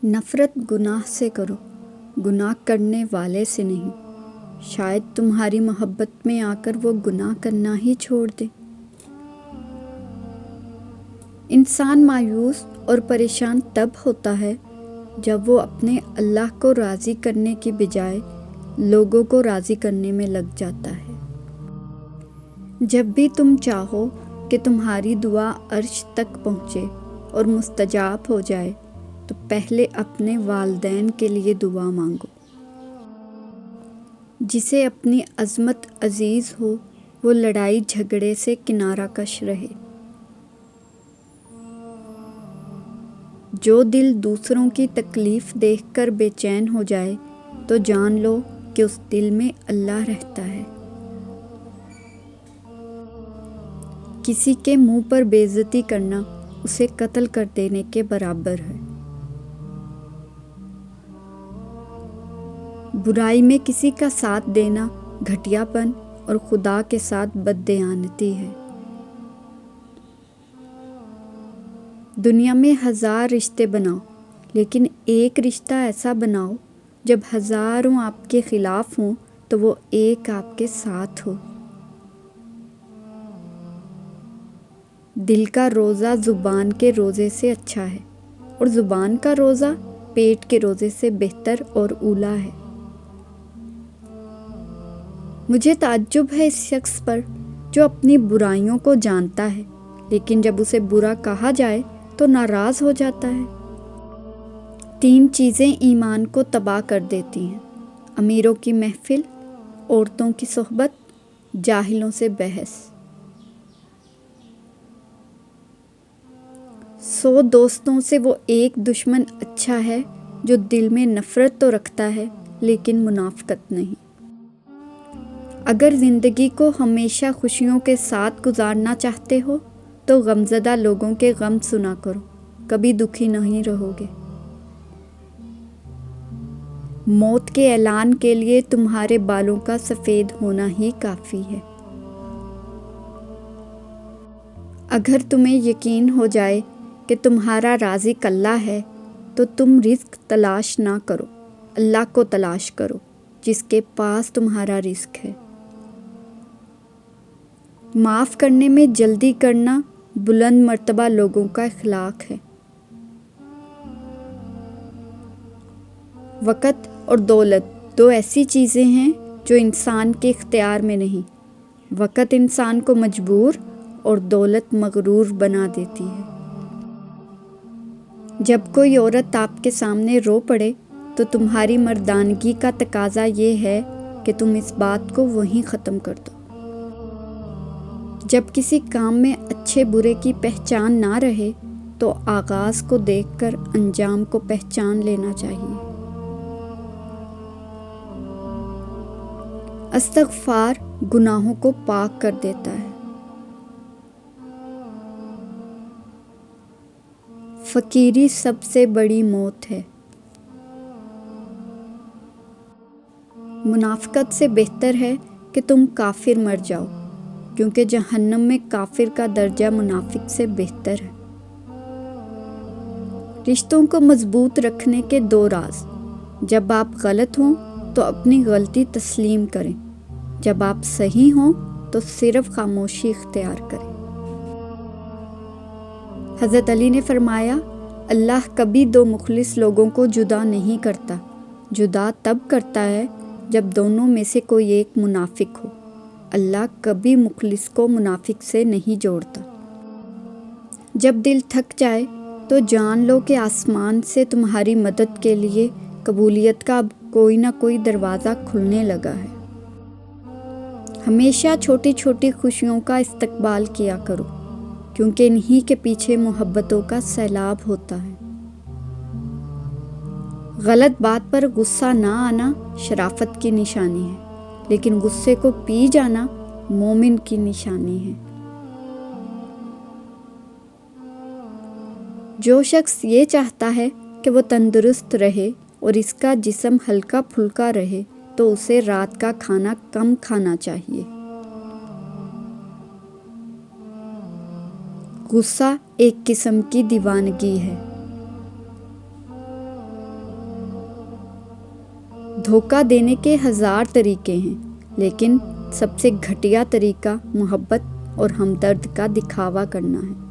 نفرت گناہ سے کرو، گناہ کرنے والے سے نہیں، شاید تمہاری محبت میں آ کر وہ گناہ کرنا ہی چھوڑ دے۔ انسان مایوس اور پریشان تب ہوتا ہے جب وہ اپنے اللہ کو راضی کرنے کی بجائے لوگوں کو راضی کرنے میں لگ جاتا ہے۔ جب بھی تم چاہو کہ تمہاری دعا عرش تک پہنچے اور مستجاب ہو جائے تو پہلے اپنے والدین کے لیے دعا مانگو۔ جسے اپنی عظمت عزیز ہو وہ لڑائی جھگڑے سے کنارہ کش رہے۔ جو دل دوسروں کی تکلیف دیکھ کر بے چین ہو جائے تو جان لو کہ اس دل میں اللہ رہتا ہے۔ کسی کے منہ پر بے عزتی کرنا اسے قتل کر دینے کے برابر ہے۔ برائی میں کسی کا ساتھ دینا گھٹیا پن اور خدا کے ساتھ بددیانتی ہے۔ دنیا میں 1000 رشتے بناؤ لیکن ایک رشتہ ایسا بناؤ جب ہزاروں آپ کے خلاف ہوں تو وہ ایک آپ کے ساتھ ہو۔ دل کا روزہ زبان کے روزے سے اچھا ہے اور زبان کا روزہ پیٹ کے روزے سے بہتر اور اولیٰ ہے۔ مجھے تعجب ہے اس شخص پر جو اپنی برائیوں کو جانتا ہے لیکن جب اسے برا کہا جائے تو ناراض ہو جاتا ہے۔ 3 چیزیں ایمان کو تباہ کر دیتی ہیں: امیروں کی محفل، عورتوں کی صحبت، جاہلوں سے بحث۔ 100 دوستوں سے وہ ایک دشمن اچھا ہے جو دل میں نفرت تو رکھتا ہے لیکن منافقت نہیں۔ اگر زندگی کو ہمیشہ خوشیوں کے ساتھ گزارنا چاہتے ہو تو غمزدہ لوگوں کے غم سنا کرو، کبھی دکھی نہیں رہو گے۔ موت کے اعلان کے لیے تمہارے بالوں کا سفید ہونا ہی کافی ہے۔ اگر تمہیں یقین ہو جائے کہ تمہارا رازق اللہ ہے تو تم رزق تلاش نہ کرو، اللہ کو تلاش کرو جس کے پاس تمہارا رزق ہے۔ معاف کرنے میں جلدی کرنا بلند مرتبہ لوگوں کا اخلاق ہے۔ وقت اور دولت 2 ایسی چیزیں ہیں جو انسان کے اختیار میں نہیں۔ وقت انسان کو مجبور اور دولت مغرور بنا دیتی ہے۔ جب کوئی عورت آپ کے سامنے رو پڑے تو تمہاری مردانگی کا تقاضا یہ ہے کہ تم اس بات کو وہیں ختم کر دو۔ جب کسی کام میں اچھے برے کی پہچان نہ رہے تو آغاز کو دیکھ کر انجام کو پہچان لینا چاہیے۔ استغفار گناہوں کو پاک کر دیتا ہے۔ فقیری سب سے بڑی موت ہے۔ منافقت سے بہتر ہے کہ تم کافر مر جاؤ کیونکہ جہنم میں کافر کا درجہ منافق سے بہتر ہے۔ رشتوں کو مضبوط رکھنے کے 2 راز: جب آپ غلط ہوں تو اپنی غلطی تسلیم کریں، جب آپ صحیح ہوں تو صرف خاموشی اختیار کریں۔ حضرت علی نے فرمایا، اللہ کبھی 2 مخلص لوگوں کو جدا نہیں کرتا، جدا تب کرتا ہے جب دونوں میں سے کوئی ایک منافق ہو۔ اللہ کبھی مخلص کو منافق سے نہیں جوڑتا۔ جب دل تھک جائے تو جان لو کہ آسمان سے تمہاری مدد کے لیے قبولیت کا اب کوئی نہ کوئی دروازہ کھلنے لگا ہے۔ ہمیشہ چھوٹی چھوٹی خوشیوں کا استقبال کیا کرو کیونکہ انہی کے پیچھے محبتوں کا سیلاب ہوتا ہے۔ غلط بات پر غصہ نہ آنا شرافت کی نشانی ہے لیکن غصے کو پی جانا مومن کی نشانی ہے۔ جو شخص یہ چاہتا ہے کہ وہ تندرست رہے اور اس کا جسم ہلکا پھلکا رہے تو اسے رات کا کھانا کم کھانا چاہیے۔ غصہ ایک قسم کی دیوانگی ہے۔ دھوکہ دینے کے 1000 طریقے ہیں، لیکن سب سے گھٹیا طریقہ محبت اور ہمدرد کا دکھاوا کرنا ہے۔